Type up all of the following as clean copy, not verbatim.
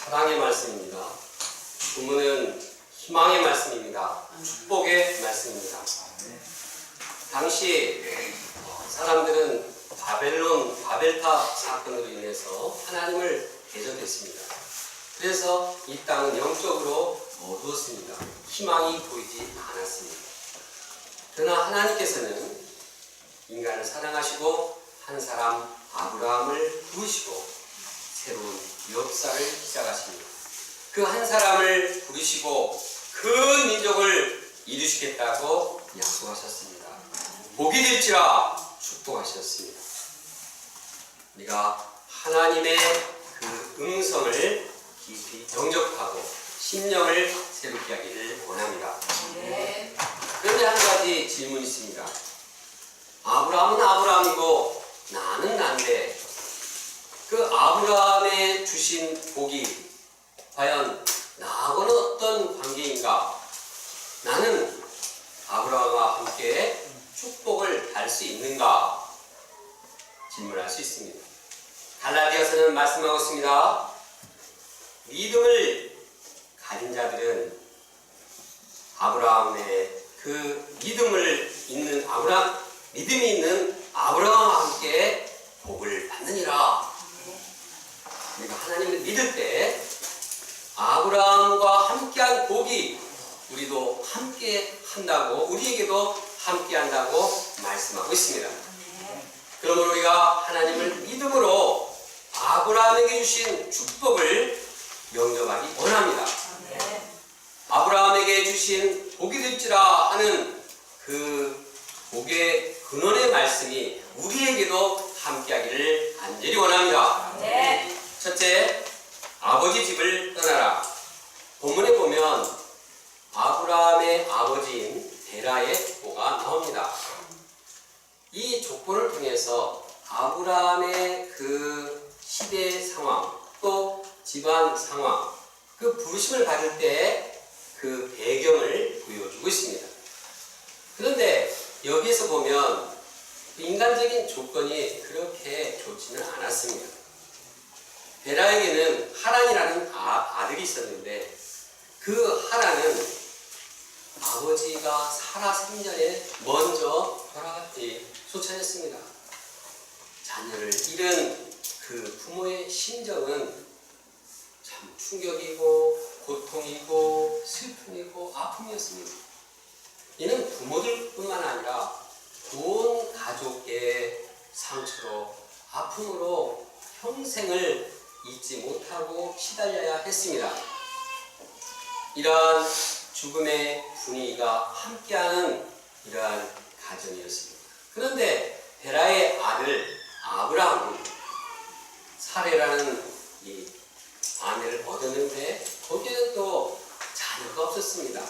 사랑의 말씀입니다. 본문은 희망의 말씀입니다. 축복의 말씀입니다. 당시 사람들은 바벨탑 사건으로 인해서 하나님을 대적했습니다. 그래서 이 땅은 영적으로 어두웠습니다. 희망이 보이지 않았습니다. 그러나 하나님께서는 인간을 사랑하시고 한 사람 아브라함을 부르시고 새로운 역사를 시작하십니다. 그 한 사람을 부르시고 큰 민족을 이루시겠다고 약속하셨습니다. 복이 될지라 축복하셨습니다. 우리가 하나님의 그 음성을 깊이 영접하고 심령을 새롭게 하기를 원합니다. 네. 그런데 한 가지 질문이 있습니다. 아브라함은 아브라함이고 나는 난데 그 아브라함의 주신 복이 과연 나하고는 어떤 관계인가? 나는 아브라함과 함께 축복을 달 수 있는가? 질문할 수 있습니다. 갈라디아서는 말씀하고 있습니다. 믿음을 가진 자들은 아브라함의 그 믿음이 있는 아브라함과 함께 복을 받느니라. 우리가 하나님을 믿을 때 아브라함과 함께한 복이 우리도 함께 한다고, 우리에게도 함께 한다고 말씀하고 있습니다. 그러므로 우리가 하나님을 믿음으로 아브라함에게 주신 축복을 영접하기 원합니다. 아브라함에게 주신 복이 될지라 하는 그 복의 근원의 말씀이 우리에게도 함께하기를 간절히 원합니다. 첫째, 아버지 집을 떠나라. 본문에 보면 아브라함의 아버지인 데라의 족보가 나옵니다. 이 족보를 통해서 아브라함의 그 시대 상황, 또 집안 상황, 그 부르심을 받을 때 그 배경을 보여주고 있습니다. 그런데 여기에서 보면 인간적인 조건이 그렇게 좋지는 않았습니다. 데라에게는 하란이라는 아들이 있었는데 그 하란은 아버지가 사라 생전에 먼저 소천했습니다. 자녀를 잃은 그 부모의 심정은 참 충격이고 고통이고 슬픔이고 아픔이었습니다. 이는 부모들뿐만 아니라 온 가족의 상처로 아픔으로 평생을 잊지 못하고 시달려야 했습니다. 이러한 죽음의 분위기가 함께하는 이러한 가정이었습니다. 그런데 데라의 아들 아브라함은 사레라는 이 아내를 얻었는데 거기에는 또 자녀가 없었습니다.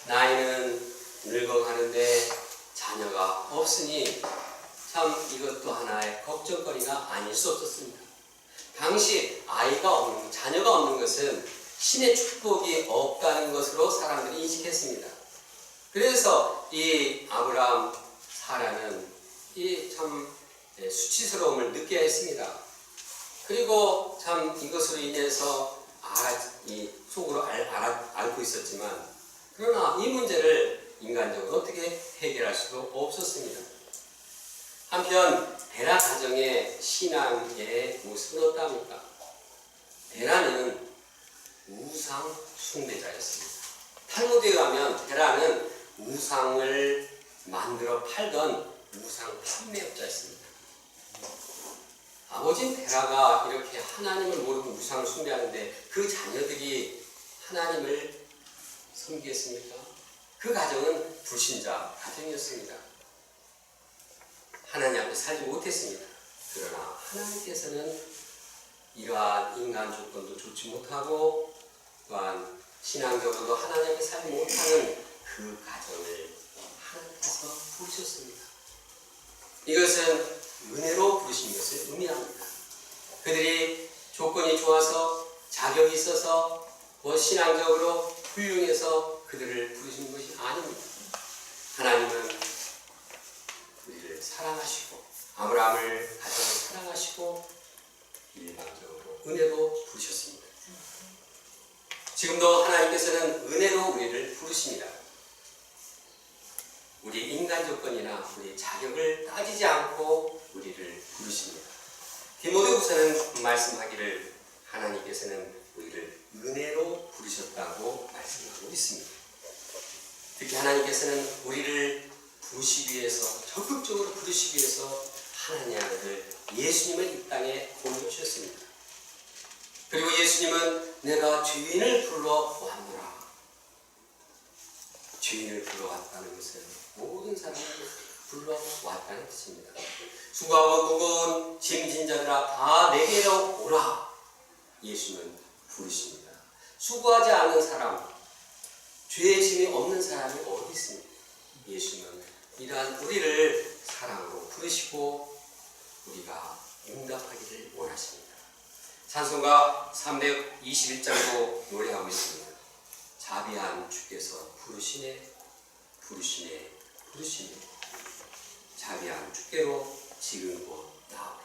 나이는 늙어가는데 자녀가 없으니 참 이것도 하나의 걱정거리가 아닐 수 없었습니다. 당시 자녀가 없는 것은 신의 축복이 없다는 것으로 사람들이 인식했습니다. 그래서 이 아브라함 사라는 이 참 수치스러움을 느껴야 했습니다. 그리고 참 이것으로 인해서 속으로 앓고 있었지만 그러나 이 문제를 인간적으로 어떻게 해결할 수도 없었습니다. 한편 데라 가정의 신앙의 모습은 어떠합니까? 데라는 우상 숭배자였습니다. 탈무드에 가면 데라는 우상을 만들어 팔던 우상 판매업자였습니다. 아버지인 데라가 이렇게 하나님을 모르고 우상을 숭배하는데 그 자녀들이 하나님을 섬기겠습니까? 그 가정은 불신자 가정이었습니다. 하나님 앞에 살지 못했습니다. 그러나 하나님께서는 이러한 인간 조건도 좋지 못하고 또한 신앙적으로도 하나님 앞에 살지 못하는 그 가정을 하나님께서 부르셨습니다. 이것은 은혜로 부르신 것을 의미합니다. 그들이 조건이 좋아서 자격이 있어서 신앙적으로 훌륭해서 그들을 부르신 것이 아닙니다. 하나님은 우리를 사랑하시고 아브라함을 가정을 사랑하시고 일방적으로 은혜로 부르셨습니다. 지금도 하나님께서는 은혜로 우리를 부르십니다. 우리 인간 조건이나 우리 자격을 따지지 않고 우리를 부르십니다. 디모데후서는 말씀하기를 하나님께서는 우리를 은혜로 부르셨다고 말씀하고 있습니다. 특히 하나님께서는 우리를 부르시기 위해서, 적극적으로 부르시기 위해서 하나님의 아들 예수님을 이 땅에 보내주셨습니다. 그리고 예수님은 내가 죄인을 불러왔노라. 죄인을 불러왔다는 것은 모든 사람을 불러왔다는 뜻입니다. 수고하고 무거운 짐진 자들아 다 내게로 오라. 예수는 부르십니다. 수고하지 않는 사람, 죄의 짐이 없는 사람이 어디 있습니까? 예수는 이러한 우리를 사랑으로 부르시고 우리가 응답하기를 원하십니다. 찬송가 321장도 노래하고 있습니다. 자비한 주께서 부르시네 부르시네 부르시네 자비한 주께로 지금 곧 나오라.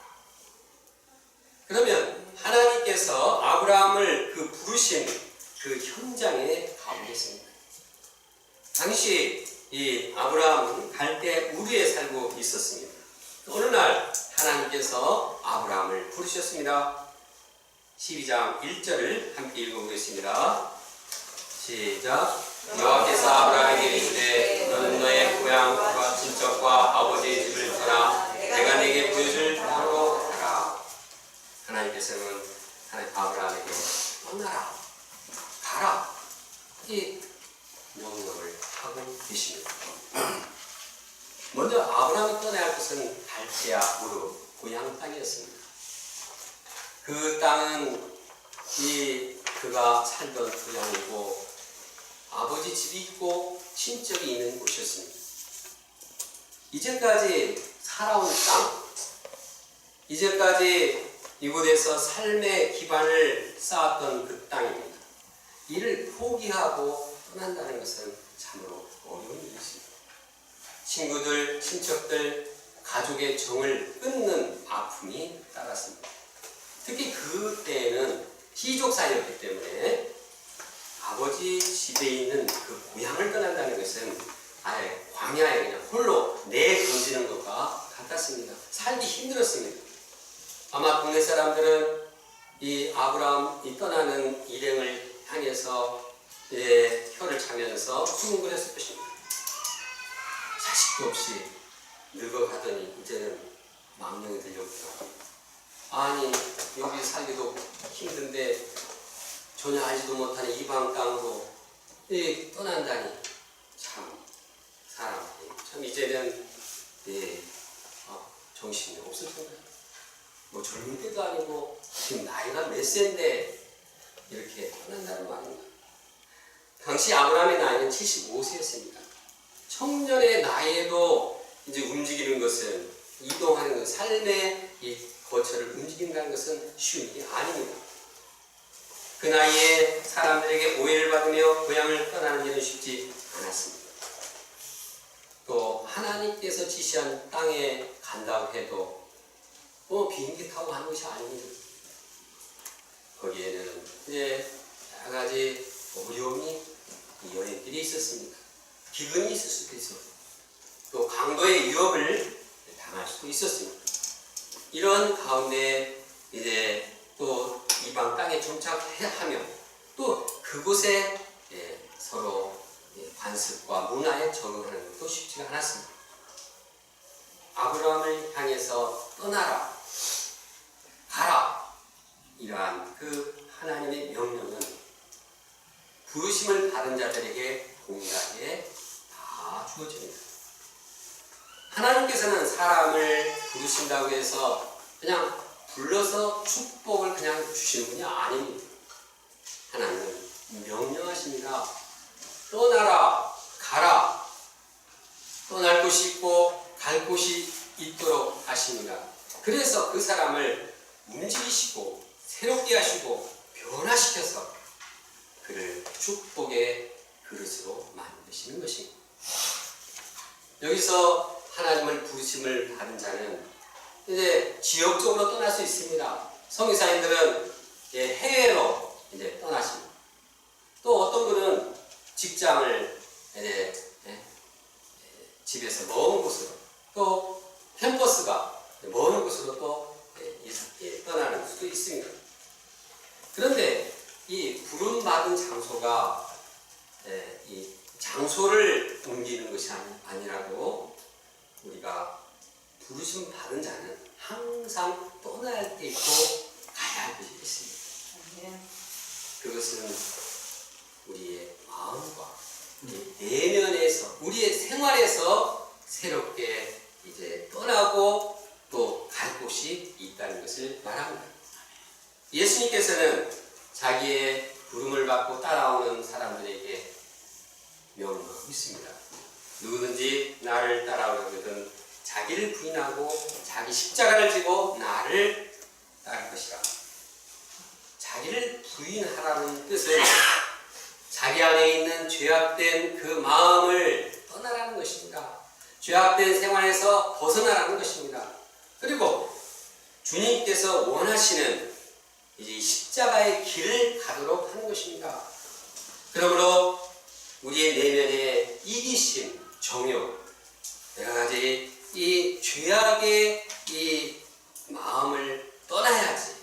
그러면 하나님께서 아브라함을 그 부르신 그 현장에 가보겠습니다. 당시 이 아브라함은 갈대 우르에 살고 있었습니다. 어느 날 하나님께서 아브라함을 부르셨습니다. 12장 1절을 함께 읽어보겠습니다. 시작. 여호와께서 아브라함에게 이르시되 너는 너의 고향과 친척과 아버지의 집을 떠나 내가 내게 보여줄 땅으로 가라. 하나님께서는 아브라함에게 떠나라, 가라, 이 명령을 하고 계십니다. 먼저 아브라함이 떠나야 할 것은 갈대아 우르 고향 땅이었습니다. 그 땅은 그가 살던 고향이고 아버지 집이 있고 친척이 있는 곳이었습니다. 이제까지 살아온 땅, 이제까지 이곳에서 삶의 기반을 쌓았던 그 땅입니다. 이를 포기하고 떠난다는 것은 참으로 어려운 일이십니다. 친구들, 친척들, 가족의 정을 끊는 아픔이 따랐습니다. 특히 그때에는 귀족사였기 때문에 아버지 집에 있는 그 고향을 떠난다는 것은 아예 광야에 그냥 홀로 내던지는 것과 같았습니다. 살기 힘들었습니다. 아마 동네 사람들은 이 아브라함이 떠나는 일행을 향해서 혀를 차면서 수군거렸을 것입니다. 자식도 없이 늙어가더니 이제는 망령이 들렸구나. 아니 여기 살기도 힘든데 전혀 알지도 못하는 이방 땅으로 떠난다니 참 사람이 참 이제는 정신이 없을 텐데 뭐 젊은 때도 아니고 지금 나이가 몇 세인데 이렇게 떠난다는 말입니다. 당시 아브라함의 나이는 75세였습니다. 청년의 나이에도 이제 움직이는 것은 이동하는 것, 삶의 이 거처를 움직인다는 것은 쉬운 일이 아닙니다. 그 나이에 사람들에게 오해를 받으며 고향을 떠나는 일은 쉽지 않았습니다. 또 하나님께서 지시한 땅에 간다고 해도 비행기 타고 가는 것이 아닙니다. 거기에는 이제 여러 가지 어려움이 여인들이 있었습니다. 기근이 있을 수도 있었고 또 강도의 위협을 당할 수도 있었습니다. 이런 가운데 이제 또 이방 땅에 정착하며 또 그곳에 서로 관습과 문화에 적응하는 것도 쉽지가 않았습니다. 아브라함을 향해서 떠나라, 가라, 이러한 그 하나님의 명령은 부르심을 받은 자들에게 동일하게 다 주어집니다. 하나님께서는 사람을 부르신다고 해서 그냥 불러서 축복을 그냥 주시는 분이 아닙니다. 하나님은 명령하십니다. 떠나라, 가라. 떠날 곳이 있고 갈 곳이 있도록 하십니다. 그래서 그 사람을 움직이시고 새롭게 하시고 변화시켜서 그를 축복의 그릇으로 만드시는 것입니다. 여기서 하나님을 부르심을 받은 자는 이제 지역적으로 떠날 수 있습니다. 선교사님들은 해외로 이제 떠나십니다. 직장을 집에서 먼 곳으로 또 캠퍼스가 먼 곳으로 또 떠나는 수도 있습니다. 그런데 이 부름받은 장소가 이 장소를 옮기는 것이 아니라고 우리가 부르심 받은 자는 항상 떠나야 할 때 있고 가야 할 것이 있습니다. 그것은 우리의 마음과 내면에서 우리의 생활에서 새롭게 이제 떠나고 또 갈 곳이 있다는 것을 말합니다. 예수님께서는 자기의 부름을 받고 따라오는 사람들에게 명령하고 있습니다. 누구든지 나를 따라오려거든 자기를 부인하고 자기 십자가를 지고 나를 따를 것이라. 자기를 부인하라는 뜻은 자기 안에 있는 죄악된 그 마음을 떠나라는 것입니다. 죄악된 생활에서 벗어나라는 것입니다. 그리고 주님께서 원하시는 이제 십자가의 길을 가도록 하는 것입니다. 그러므로 우리의 내면의 이기심, 정욕, 여러 가지 이 죄악의 이 마음을 떠나야지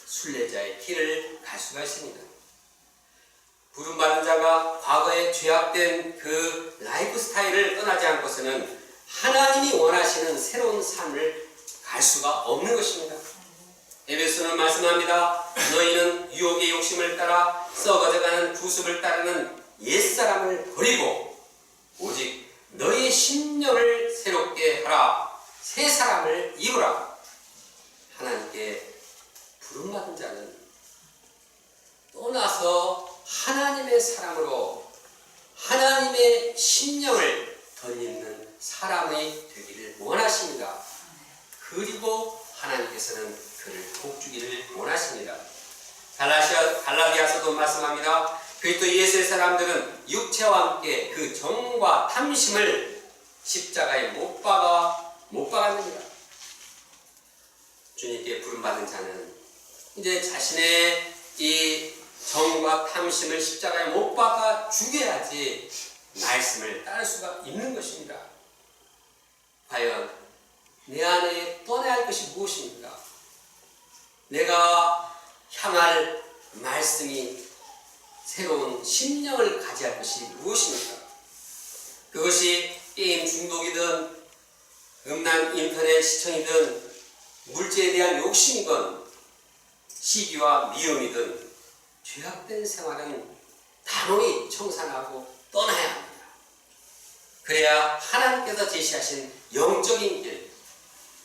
순례자의 길을 갈 수가 있습니다. 부름받은 자가 과거에 죄악된 그 라이프 스타일을 떠나지 않고서는 하나님이 원하시는 새로운 삶을 갈 수가 없는 것입니다. 에베소는 말씀합니다. 너희는 유혹의 욕심을 따라 썩어져가는 구습을 따르는 옛사람을 버리고 오직 너희의 심령을 새롭게 하라. 새 사람을 입으라. 하나님께 부름받은 자는 떠나서 하나님의 사람으로 하나님의 심령을 덧입는 사람이 되기를 원하십니다. 그리고 하나님께서는 그를 복주기를 원하십니다. 갈라디아서도 말씀합니다. 그리스도 예수의 사람들은 육체와 함께 그 정과 탐심을 십자가에 못 박았느니라. 주님께 부름받은 자는 이제 자신의 이 정과 탐심을 십자가에 못 박아 죽여야지 말씀을 따를 수가 있는 것입니다. 과연 내 안에 떠나야 할 것이 무엇입니까? 내가 향할 말씀이 새로운 심령을 가져야 할 것이 무엇입니까? 그것이 게임 중독이든 음란 인터넷 시청이든 물질에 대한 욕심이든 시기와 미움이든 죄악된 생활은 단호히 청산하고 떠나야 합니다. 그래야 하나님께서 제시하신 영적인 길,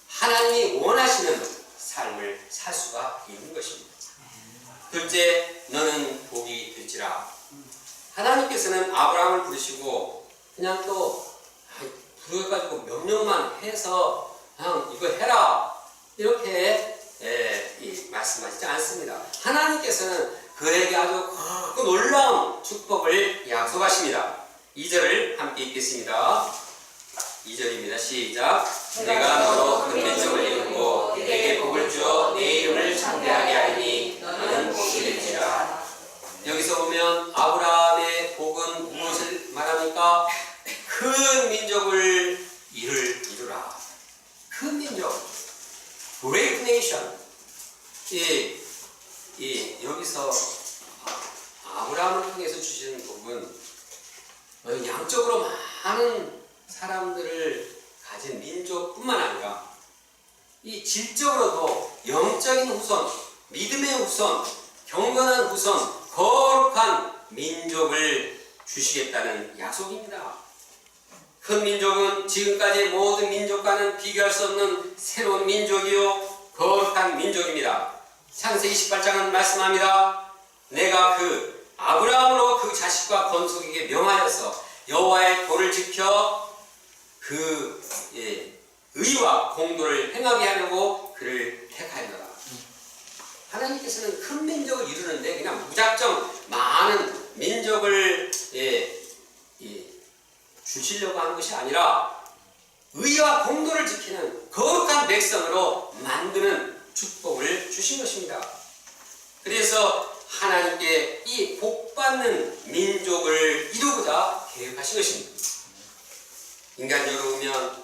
하나님이 원하시는 삶을 살 수가 있는 것입니다. 둘째, 너는 복이 될지라. 하나님께서는 아브라함을 부르시고 그냥 또 부르셔가지고 명령만 해서 그냥 이거 해라 이렇게 말씀하시지 않습니다. 하나님께서는 그에게 아주 큰 놀라운 축복을 약속하십니다. 2절을 함께 읽겠습니다. 2절입니다. 시작. 내가 너로 큰 민족을 이루고 내게 복을 주어 내 이름을 창대하게 하리니 너는 복이 될지라. 여기서 보면 아브라함의 복은 무엇을 말합니까? 큰 민족을 이루라. 큰 민족, Great Nation. 여기서 아브라함을 통해서 주시는 복은 양적으로 많은 사람들을 가진 민족뿐만 아니라 이 질적으로도 영적인 후손, 믿음의 후손, 경건한 후손, 거룩한 민족을 주시겠다는 약속입니다. 큰 민족은 지금까지의 모든 민족과는 비교할 수 없는 새로운 민족이요 거룩한 민족입니다. 창세기 28장은 말씀합니다. 내가 그 아브라함으로 그 자식과 건속에게 명하여서 여호와의 도를 지켜 그 의와 공도를 행하게 하려고 그를 택하였노라. 하나님께서는 큰 민족을 이루는데 그냥 무작정 많은 민족을 주시려고 하는 것이 아니라 의와 공도를 지키는 거룩한 백성으로 만드는 축복을 주신 것입니다. 그래서 하나님께 이 복받는 민족을 이루고자 계획하신 것입니다. 인간적으로 보면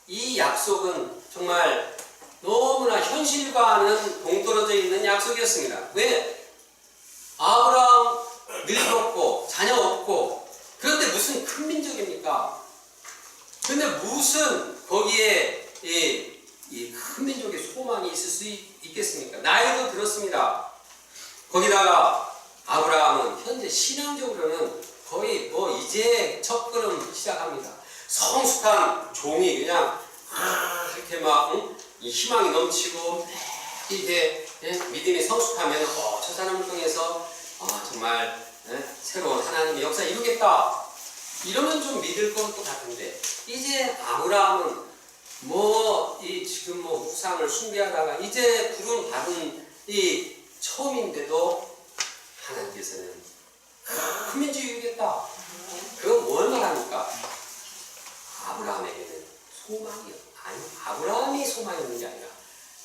이 약속은 정말 너무나 현실과는 동떨어져 있는 약속이었습니다. 왜? 아브라함 늙었고 자녀 없고 그런데 무슨 큰 민족입니까? 그런데 무슨 거기에 이 큰 민족의 소망이 있을 수 있겠습니까? 나이도 들었습니다. 거기다가 아브라함은 현재 신앙적으로는 거의 이제 첫걸음 시작합니다. 성숙한 종이 그냥 이렇게 막 이 희망이 넘치고 이제 믿음이 성숙하면 저 사람을 통해서 정말 새로운 하나님의 역사 이루겠다 이러면 좀 믿을 것도 같은데 이제 아브라함은 지금 우상을 숭배하다가 이제 부름 받은 이 처음인데도 하나님께서는 큰 민족이 이루겠다. 그건 뭘 말합니까? 아브라함에게는 소망이요. 아니, 아브라함이 소망이 있는 게 아니라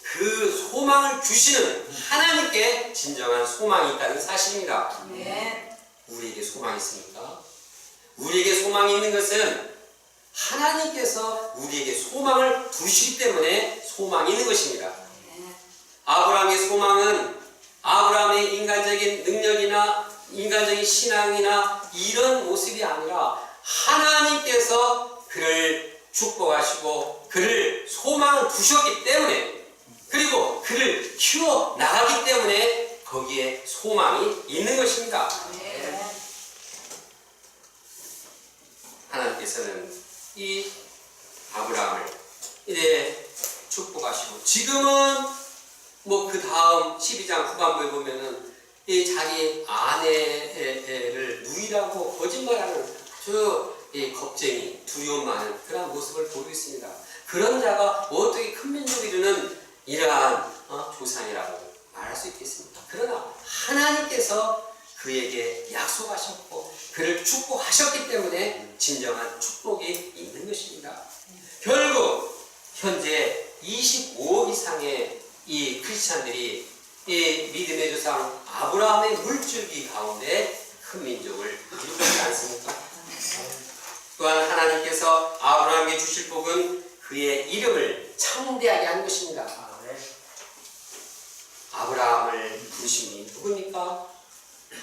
그 소망을 주시는 하나님께 진정한 소망이 있다는 사실입니다. 네. 우리에게 소망이 있습니까? 우리에게 소망이 있는 것은 하나님께서 우리에게 소망을 두시기 때문에 소망이 있는 것입니다. 아브라함의 소망은 아브라함의 인간적인 능력이나 인간적인 신앙이나 이런 모습이 아니라 하나님께서 그를 축복하시고 그를 소망을 두셨기 때문에 그리고 그를 키워 나가기 때문에 거기에 소망이 있는 것입니다. 하나님께서는 이 아브라함을 이제 축복하시고 지금은 그 다음 12장 후반부에 보면은 이 자기 아내를 누이라고 거짓말하는 아주 겁쟁이, 두려움 많은 그런 모습을 보이고 있습니다. 그런 자가 어떻게 큰 민족이 이루는 이러한 조상이라고 말할 수 있겠습니까? 그러나 하나님께서 그에게 약속하셨고 그를 축복하셨기 때문에 진정한 축복이 있는 것입니다. 결국 현재 25억 이상의 이 크리스찬들이 이 믿음의 조상 아브라함의 물줄기 가운데 큰 민족을 이루고 있지 않습니까? 또한 하나님께서 아브라함에게 주실 복은 그의 이름을 창대하게 하는 것입니다. 아브라함을 부르신 분이 누굽니까?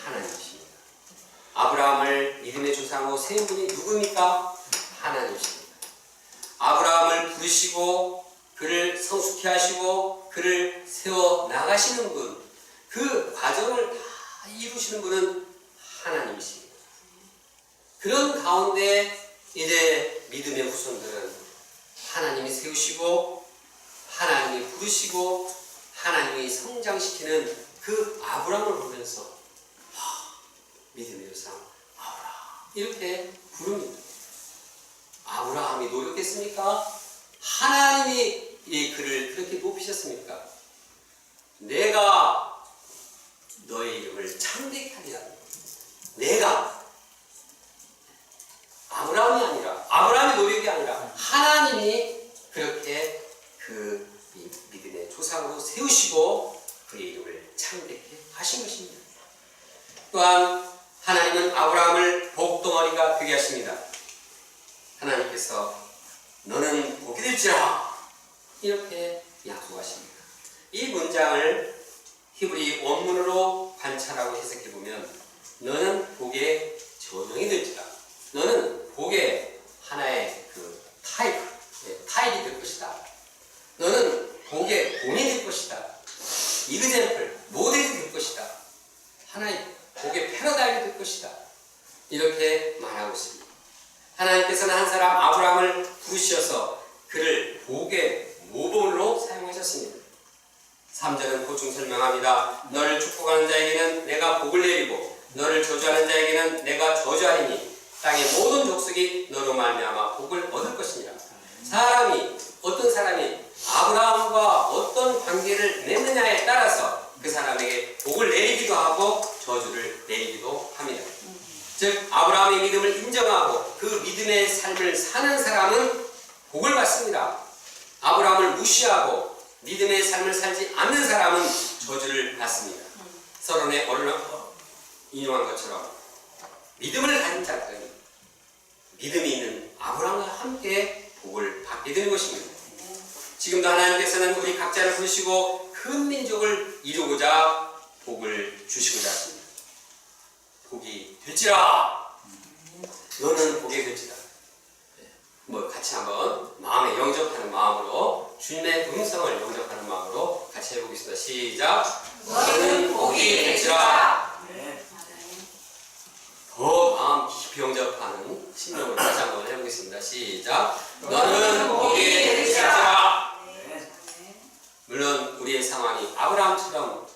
하나님이십니다. 아브라함을 믿음의 조상으로 세운 분이 누굽니까? 하나님이십니다. 아브라함을 부르시고 그를 성숙케 하시고 그를 세워 나가시는 분, 그 과정을 다 이루시는 분은 하나님이십니다. 그런 가운데 이제 믿음의 후손들은 하나님이 세우시고 하나님이 부르시고 하나님이 성장시키는 그 아브라함을 보면서 믿음의 조상 아브라함 이렇게 부릅니다. 아브라함이 노력했습니까? 하나님이 그를 그렇게 높이셨습니까? 내가 너의 이름을 창대케 하리라. 내가 아브라함이 아니라 아브라함의 노력이 아니라 하나님이 그렇게 그 믿음의 조상으로 세우시고 그의 이름을 창대케 하신 것입니다. 또한 하나님은 아브라함을 복덩어리가 되게 하십니다. 하나님께서 너는 복이 될지라 이렇게 약속하십니다. 이 문장을 히브리 원문으로 관찰하고 해석해보면 너는 복의 전형이 될지라, 너는 복의 하나의 그 타입이 될 것이다. 너는 복의 본이 될 것이다. 이그젠플, 모델이 될 것이다. 하나의 복의 패러다임이 될 것이다. 이렇게 말하고 있습니다. 하나님께서는 한 사람 아브라함을 부르셔서 그를 복의 모범으로 사용하셨습니다. 3절은 보충 설명합니다. 너를 축복하는 자에게는 내가 복을 내리고 너를 저주하는 자에게는 내가 저주하리니 땅의 모든 족속이 너로 말미암아 복을 얻을 것이니라. 어떤 사람이 아브라함과 어떤 관계를 맺느냐에 따라서 그 사람에게 복을 내리기도 하고 저주를 내리기도 합니다. 즉 아브라함의 믿음을 인정하고 그 믿음의 삶을 사는 사람은 복을 받습니다. 아브라함을 무시하고 믿음의 삶을 살지 않는 사람은 저주를 받습니다. 서론에 인용한 것처럼 믿음을 가진 자들은 믿음이 있는 아브라함과 함께 복을 받게 되는 것입니다. 지금도 하나님께서는 우리 각자를 부르시고 큰 민족을 이루고자 복을 주시고자 하십니다. 복이 될지라. 너는 복이 될지라. 같이 한번 마음에 영접하는 마음으로 주님의 음성을 영접하는 마음으로 같이 해보겠습니다. 시작. 너는 복이 될지라. 더 마음 깊이 영접하는 심령으로 다시 한번 해보겠습니다. 시작. 너는 복이 될지라. 물론 우리의 상황이 아브라함처럼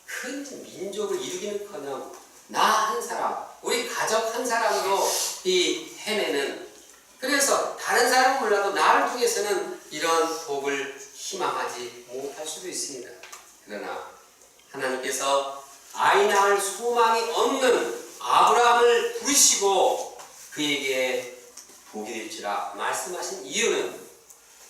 큰 민족을 이루기는커녕 나 한 사람, 우리 가족 한 사람으로 이 헤매는, 그래서 다른 사람은 몰라도 나를 통해서는 이런 복을 희망하지 못할 수도 있습니다. 그러나 하나님께서 아이 낳을 소망이 없는 아브라함을 부르시고 그에게 복이 될지라 말씀하신 이유는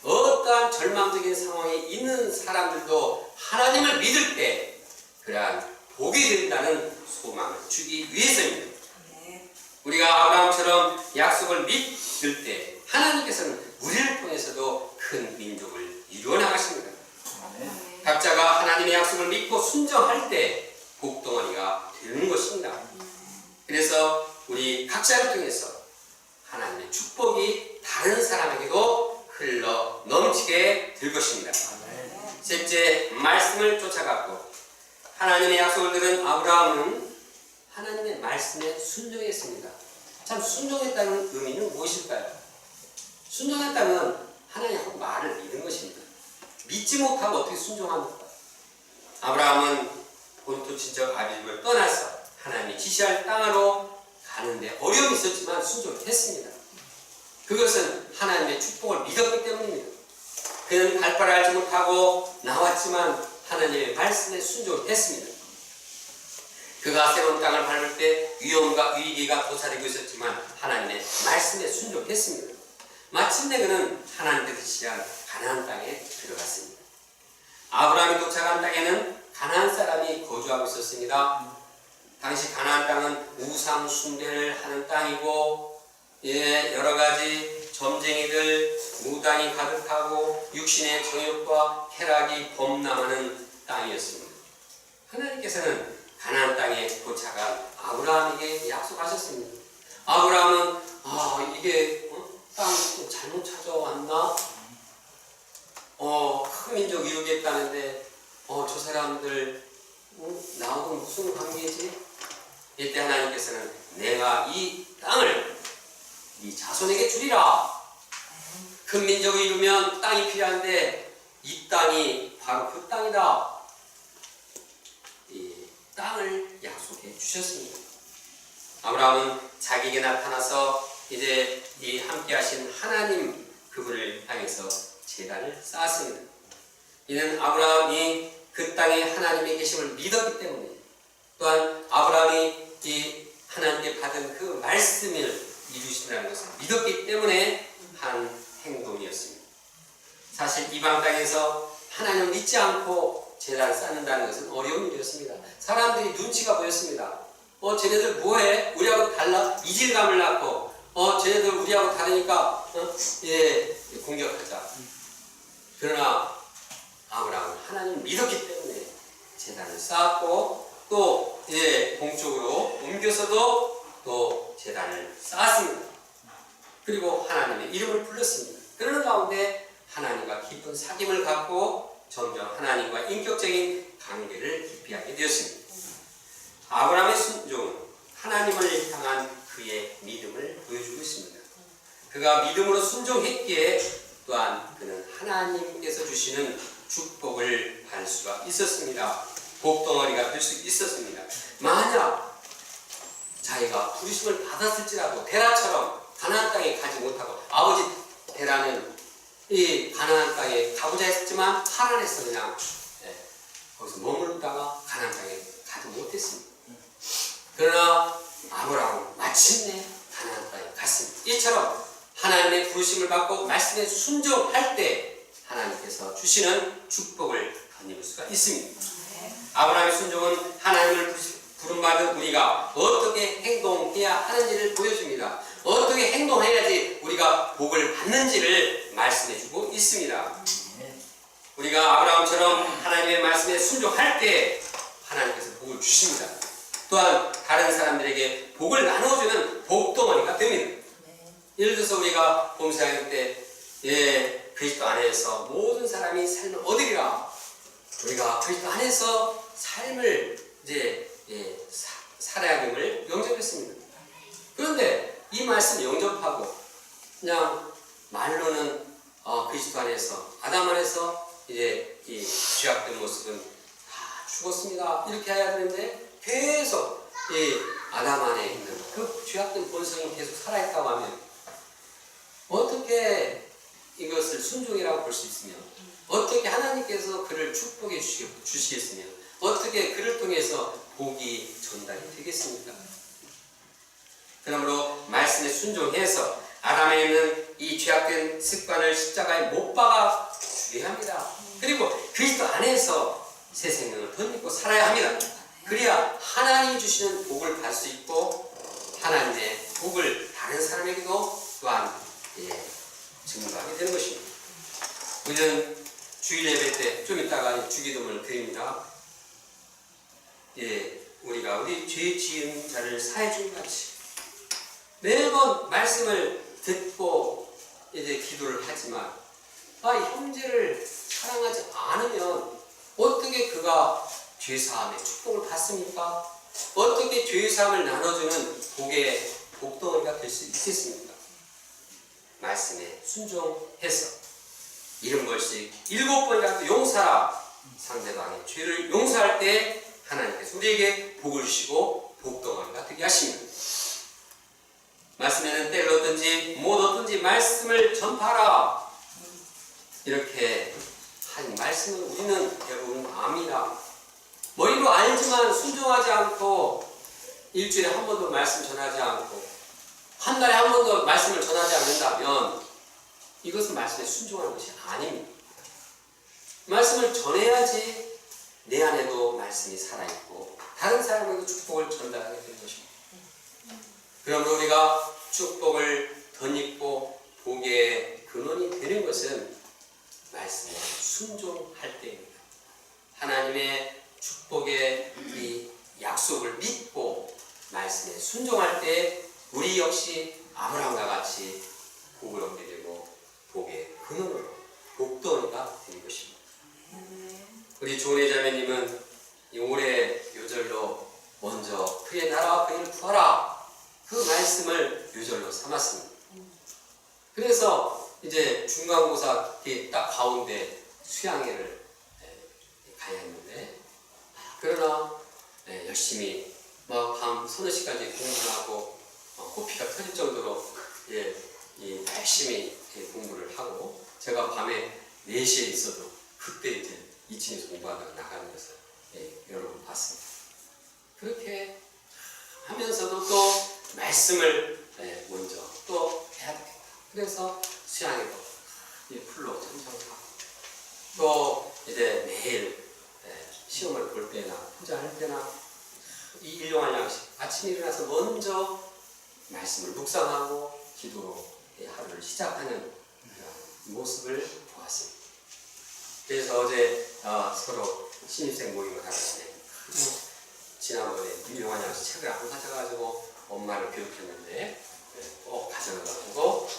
어떠한 절망적인 상황에 있는 사람들도 하나님을 믿을 때 그러한 복이 된다는 소망을 주기 위해서입니다. 우리가 아브라함처럼 약속을 믿을 때 하나님께서는 우리를 통해서도 큰 민족을 이루어 나가십니다. 각자가 하나님의 약속을 믿고 순종할 때 복덩어리가 되는 것입니다. 그래서 우리 각자를 통해서 하나님의 축복이 다른 사람에게도 흘러 넘치게 될 것입니다. 셋째, 말씀을 쫓아갔고 하나님의 약속을 들은 아브라함은 하나님의 말씀에 순종했습니다. 참, 순종했다는 의미는 무엇일까요? 순종했다는 하나님의 말을 믿은 것입니다. 믿지 못하고 어떻게 순종합니까? 아브라함은 본토 친척 아비집을 떠나서 하나님이 지시할 땅으로 가는데 어려움이 있었지만 순종했습니다. 그것은 하나님의 축복을 믿었기 때문입니다. 그는 갈 바를 알지 못하고 나왔지만 하나님의 말씀에 순종했습니다. 그가 새로운 땅을 밟을 때 위험과 위기가 도사리고 있었지만 하나님의 말씀에 순종했습니다. 마침내 그는 하나님께서 지시한 가나안 땅에 들어갔습니다. 아브라함이 도착한 땅에는 가나안 사람이 거주하고 있었습니다. 당시 가나안 땅은 우상 숭배를 하는 땅이고 여러 가지 점쟁이들, 무당이 가득하고 육신의 정욕과 쾌락이 범람하는 땅이었습니다. 하나님께서는 가나안 땅에 도착한 아브라함에게 약속하셨습니다. 아브라함은 이게 땅 잘못 찾아왔나? 큰 민족 이루겠다는데 저 사람들 나하고 무슨 관계지? 이때 하나님께서는 내가 이 땅을 네 자손에게 주리라. 큰 민족을 이루면 땅이 필요한데 이 땅이 바로 그 땅이다. 이 땅을 약속해 주셨습니다. 아브라함은 자기에게 나타나서 이제 이 함께 하신 하나님 그분을 향해서 제단을 쌓았습니다. 이는 아브라함이 그 땅에 하나님의 계심을 믿었기 때문에, 또한 아브라함이 이 하나님께 받은 그 말씀을 이루시라는 것을 믿었기 때문에 한 행동이었습니다. 사실 이방 땅에서 하나님을 믿지 않고 제단을 쌓는다는 것은 어려운 일이었습니다. 사람들이 눈치가 보였습니다. 쟤네들 뭐해? 우리하고 달라? 이질감을 낳고 쟤네들 우리하고 다르니까 공격하자. 그러나 아브라함은 하나님을 믿었기 때문에 제단을 쌓았고 또 동쪽으로 옮겨서도 또 제단을 쌓았습니다. 그리고 하나님의 이름을 불렀습니다. 그러는 가운데 하나님과 깊은 사귐을 갖고 점점 하나님과 인격적인 관계를 깊이하게 되었습니다. 아브라함의 순종은 하나님을 향한 그의 믿음을 보여주고 있습니다. 그가 믿음으로 순종했기에 또한 그는 하나님께서 주시는 축복을 받을 수가 있었습니다. 복덩어리가 될 수 있었습니다. 만약 자기가 부르심을 받았을지라도 데라처럼 가나안 땅에 가지 못하고, 아버지 데라는 이 가나안 땅에 가보자 했지만 하란에서 그냥 거기서 머무르다가 가나안 땅에 가지 못했습니다. 그러나 아브라함은 마침내 가나안 땅에 갔습니다. 이처럼 하나님의 부르심을 받고 말씀에 순종할 때 하나님께서 주시는 축복을 받을 수가 있습니다. 아브라함의 순종은 하나님을 부름받은 우리가 어떻게 행동해야 하는지를 보여줍니다. 어떻게 행동해야지 우리가 복을 받는지를 말씀해주고 있습니다. 우리가 아브라함처럼 하나님의 말씀에 순종할 때 하나님께서 복을 주십니다. 또한 다른 사람들에게 복을 나눠주는 복덩어리가 됩니다. 예를 들어서 우리가 봉사할 때 그리스도 안에서 모든 사람이 삶을 얻으리라. 우리가 그리스도 안에서 삶을 살아야 함을 영접했습니다. 그런데 이 말씀 영접하고 그냥 말로는 그리스도 안에서 아담 안에서 이 죄악된 모습은 다 죽었습니다. 이렇게 해야 되는데 계속 이 아담 안에 있는 그 죄악된 본성이 계속 살아있다고 하면 어떻게 이것을 순종이라고 볼 수 있으며 어떻게 하나님께서 그를 축복해 주시겠으며 어떻게 그를 통해서 복이 전달이 되겠습니까? 그러므로 말씀에 순종해서 아담에 있는 이 죄악된 습관을 십자가에 못 박아 죽여야 합니다. 그리고 그리스도 안에서 새 생명을 덧입고 살아야 합니다. 그래야 하나님이 주시는 복을 받을 수 있고 하나님의 복을 다른 사람에게도 또한 증거하게 되는 것입니다. 우리는 주일 예배 때 좀 이따가 주기도문을 드립니다. 우리가 우리 죄 지은 자를 사해 준 같이 매번 말씀을 듣고 기도를 하지만 형제를 사랑하지 않으면 어떻게 그가 죄사함의 축복을 받습니까? 어떻게 죄사함을 나눠주는 복의 복덩어리가 될 수 있겠습니까? 말씀에 순종해서 70번씩 7번이라도 용서하라. 상대방의 죄를 용서할 때 하나님께서 우리에게 복을 주시고 복덩어리가 되게 하십니다. 말씀에는 때를 얻든지 못 얻든지 말씀을 전파하라. 이렇게 한 말씀을 우리는 여러분 압니다. 머리로 알지만 순종하지 않고 일주일에 한 번도 말씀 전하지 않고 한 달에 한 번도 말씀을 전하지 않는다면 이것은 말씀에 순종하는 것이 아닙니다. 말씀을 전해야지 내 안에도 말씀이 살아있고 다른 사람에게도 축복을 전달하게 되는 것입니다. 그러므로 우리가 축복을 덧입고 복의 근원이 되는 것은 말씀에 순종할 때입니다. 하나님의 축복의 이 약속을 믿고 말씀에 순종할 때 우리 역시 아브라함과 같이 복을 얻게 되고 복의 근원으로 복덩이가 되는 것입니다. 우리 조은혜 자매님은 이 올해 요절로 먼저 그의 나라와 그의 일을 구하라 그 말씀을 요절로 삼았습니다. 그래서 이제 중간고사 딱 가운데 수양회를 가야 했는데 그러나 열심히 막 밤 서너 시까지 공부를 하고 코피가 터질 정도로 열심히 공부를 하고 제가 밤에 4시에 있어도 그때 이제 2층에서 공부하다가 나가는 것을 여러 번 봤습니다. 그렇게 하면서도 또 말씀을 먼저 또 해야 되겠다. 그래서 수양회도 풀로 참석하고 또 이제 매일 시험을 볼 때나 포장할 때나 이 일용할 양식 아침에 일어나서 먼저 말씀을 묵상하고 기도로 하루를 시작하는 모습을 보았습니다. 그래서 어제 서로 신입생 모임을 하는데 지난번에 일용할 양식 책을 안 가져가지고 엄마를 괴롭혔는데 꼭 가져가지고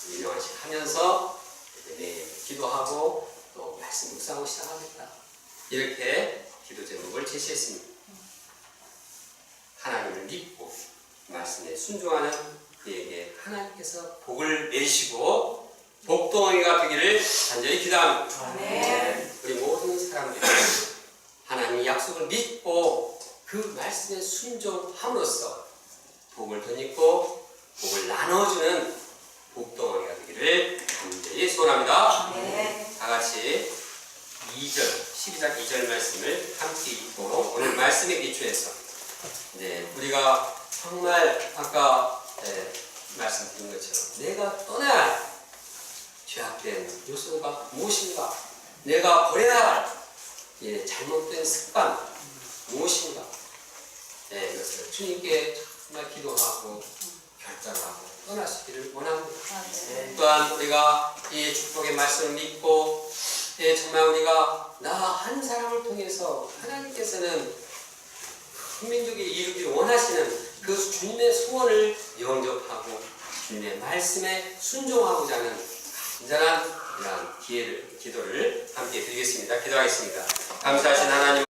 일용할 양식 하면서 매일 기도하고 또 말씀 묵상하고 시작하겠다. 이렇게 기도 제목을 제시했습니다. 하나님을 믿고 말씀에 순종하는 그에게 하나님께서 복을 내시고 복덩어리가 되기를 간절히 기도합니다. 네. 우리 모든 사람들이 하나님의 약속을 믿고 그 말씀에 순종함으로써 복을 덧입고 복을 나눠주는 복덩어리가 되기를 간절히 소원합니다. 네. 다 같이 12장 2절 말씀을 함께 읽고 오늘 말씀에 기초해서 우리가 정말 아까 말씀드린 것처럼 내가 떠나야 할 죄악된 요소가 무엇인가, 내가 버려야 할 잘못된 습관, 무엇인가? 네, 이것을 주님께 정말 기도하고 결단하고 떠나시기를 원합니다. 또한 우리가 이 축복의 말씀을 믿고 정말 우리가 나 한 사람을 통해서 하나님께서는 국민족이 이루기를 원하시는 그 주님의 소원을 영접하고 주님의 말씀에 순종하고자 하는 간절한 이러한 기도를 함께 드리겠습니다. 기도하겠습니다. 감사하신 하나님.